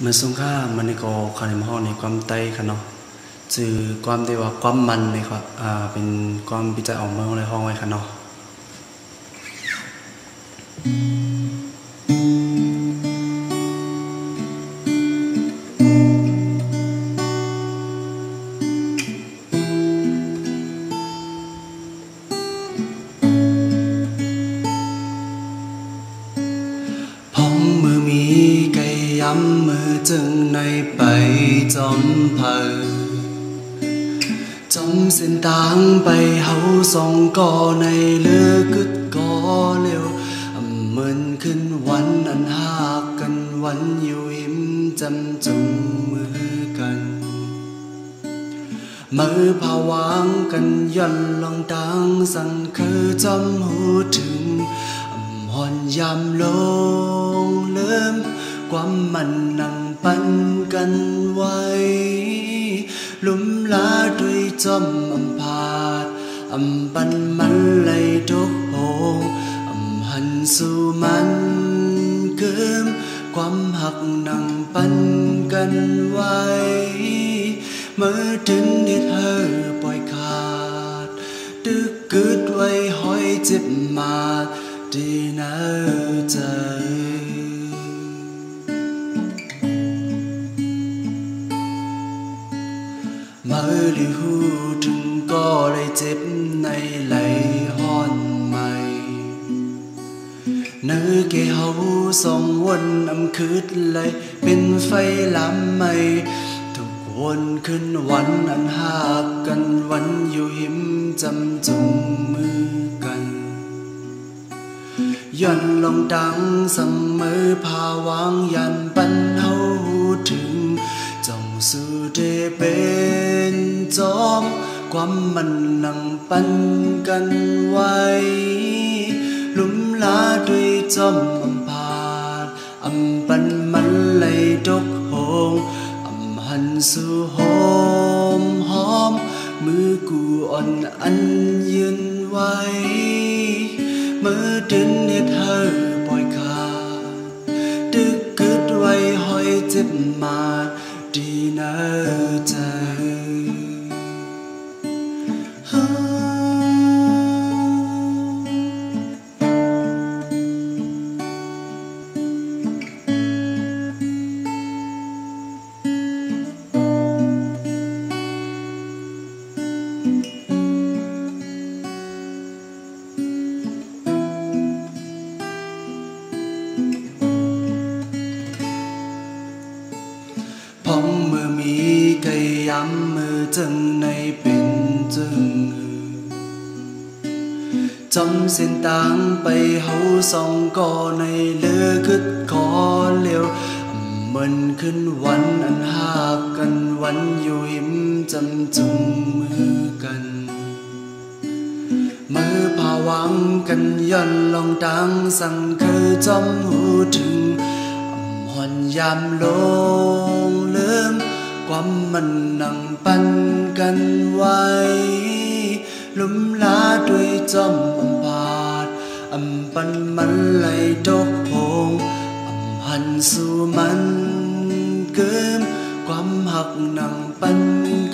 เมื่อสงข้ามันในก็คันในห้องในความไตค่ะเนาะจือความที่ว่าความมันเลยครับเป็นความพิจัยออกเมืองในห้องไว้ค่ะเนาะพ้องมือมีไก่ย้ำมือจึงในไปจอมเผอจอมเส้นทางไปเฮาสองก่อในเลือกึดก่อเร็วเหมือนขึ้นวันอันหากกันวันอยู่หิมจำจุงมือกันมือผาวางกันย่อนลองดังสั่นคือจำหูถึงหอนยามลงเริ่มความมันนั่งปันกันไว้ลุมลาด้วยจอมพาดปันมันไหลทกโหงหันสู่มันเกิมความหักนั่งปันกันไว้เมื่อถึงเหตุเฮอปล่อยขาดตึกกึดไว้ห้อยเจ็บมาดีน่าใจเมื่อได้หูถึงก็เลยเจ็บในไหลห้อนใหม่เนื้อเกเฮาสองวนคืดเลยเป็นไฟลำใหม่ทุกวนขึ้นวันอันหากกันวันอยู่หิมจำจุงมือกันย้อนลงดังเสมอภาวางยันปันเฮาถึงจ้องสู่เดเป็นจอมความมันนั่งปันกันไว้ลุมลาด้วยจอมพาดปันมันไหลดกโหงหันสู่หอมหอมมือกูอ่อนอันยืนไว้เมื่อดินเหตุเฮอปล่อยขาดตึกกึดไว้ห้อยเจ็บมาดีน่าใจพ้องมือมีไก่ย้ำมือจึงในเป็นจึงจำเส้นทางไปเฮาสองก่อในเลือกึดขอเลี้ยวเหมือนขึ้นวันอันหากกันวันอยู่หิมจำจุงมือกันมือผาวางกันย่อนลองดังสั่งคือจำหูถึงหอนยามลงเริ่มความมันนั่งปันกันไว้ลุมลาด้วยจอมพาดปันมันไหลดกโพงหันสู่มันเกิมความหักนั่งปัน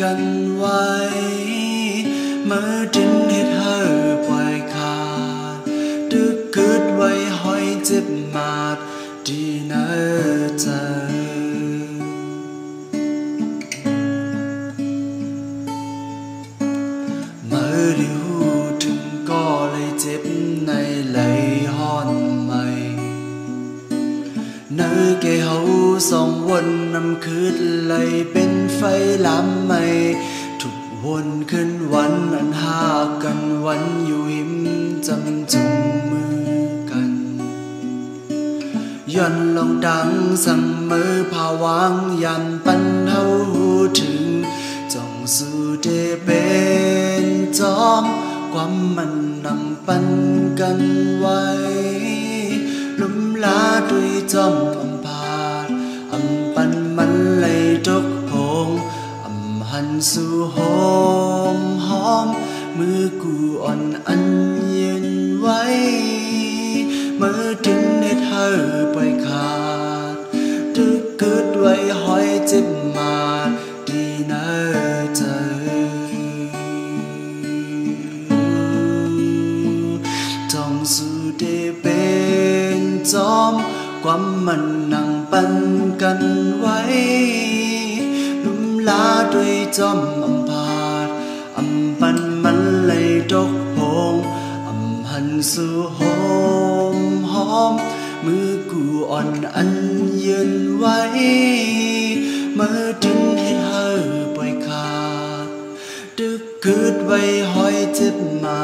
กันไว้เมื่อดินเหตุเฮอปล่อยขาดตึกกึดไว้ห้อยเจ็บมาดดีน่าใจเมื่อได้หูถึงก็เลยเจ็บในไหลห้อนใหม่เนื้อเกเฮาสองวนคืดเลยเป็นไฟลำใหม่ทุกวนขึ้นวันอันหากกันวันอยู่หิมจำจุงมือกันย้อนลองดังสั่งมือผาวางยันปันเฮาถึงจ้องสู่เดเป็นจอมความมันนั่งปันกันไว้ลุมลาด้วยจอมพาดปันมันไหลดกโหงหันสู่หอมหอมมือกูอ่อนอันยืนไว้เมื่อถึงเหตุเฮอปล่อยขาดตึกกึดไว้ จ็บมาดีนะเธอท่องสู่ได้เป็นจอมความมันนั่งปันกันไว้ลุ่มลาด้วยจอมอำพาดอำปันมันเลยดกโพงอำหันสู่หอมหอมมือกูอ่อนอันยืนไว้เมื่อถึงให้เฮอปล่อยขาดดึกคืดไว้หอยเจ็บมา